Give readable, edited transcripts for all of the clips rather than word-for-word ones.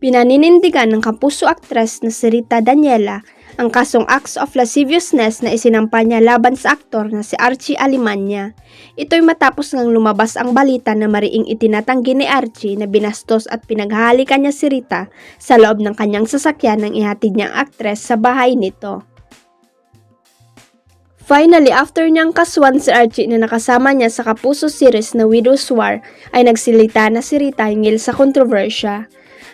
Pinaninindigan ng kapuso aktres na si Rita Daniela ang kasong acts of lasciviousness na isinampa niya laban sa aktor na si Archie Alimanya. Ito'y matapos ngang lumabas ang balita na mariing itinatanggi ni Archie na binastos at pinaghahalikan niya si Rita sa loob ng kanyang sasakyan nang ihatid niyang aktres sa bahay nito. Finally, after niyang kaswan si Archie na nakasama niya sa Kapuso series na Widow's War, ay nagsilita na si Rita hinggil sa kontrobersya.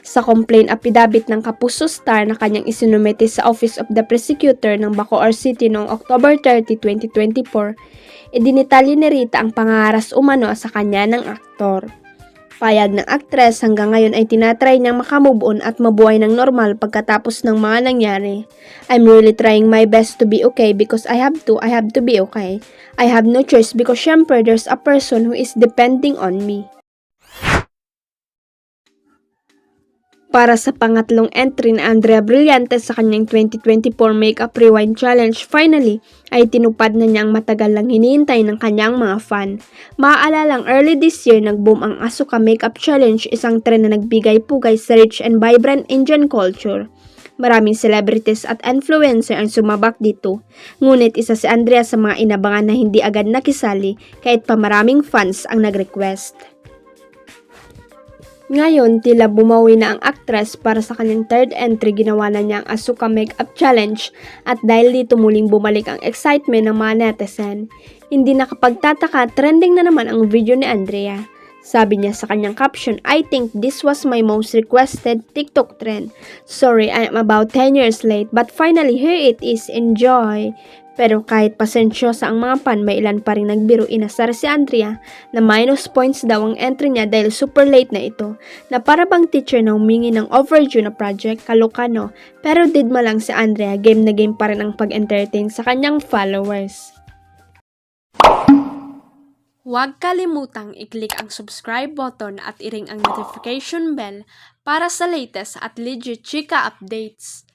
Sa complaint affidavit ng Kapuso star na kanyang isinumite sa Office of the Prosecutor ng Bacoor City noong October 30, 2024, idinitalye ni Rita ang pangaharas umano sa kanya ng aktor. Payag ng aktres, hanggang ngayon ay tinatry niyang makamove on at mabuhay ng normal pagkatapos ng mga nangyari. I'm really trying my best to be okay because I have to be okay. I have no choice because syempre there's a person who is depending on me. Para sa pangatlong entry na Andrea Brillantes sa kanyang 2024 Makeup Rewind Challenge, finally ay tinupad na niya ang matagal lang hinihintay ng kanyang mga fan. Maaalala early this year nag-boom ang Asuka Makeup Challenge, isang trend na nagbigay-pugay sa rich and vibrant Indian culture. Maraming celebrities at influencer ang sumabak dito, ngunit isa si Andrea sa mga inabangan na hindi agad nakisali kahit pa maraming fans ang nag-request. Ngayon, tila bumawi na ang aktres para sa kanyang third entry, ginawa na niya ang Asuka Makeup Challenge at dahil dito muling bumalik ang excitement ng mga netizen. Hindi nakapagtataka, trending na naman ang video ni Andrea. Sabi niya sa kanyang caption, "I think this was my most requested TikTok trend. Sorry, I am about 10 years late, but finally here it is, enjoy." Pero kahit pasensyosa ang mga fan, may ilan pa rin nagbiro inasar si Andrea na minus points daw ang entry niya dahil super late na ito, na para bang teacher na humingi ng overdue na project, kalokano. Pero didma lang si Andrea, game na game pa rin ang pag-entertain sa kanyang followers. Huwag kalimutang i-click ang subscribe button at i-ring ang notification bell para sa latest at legit chika updates.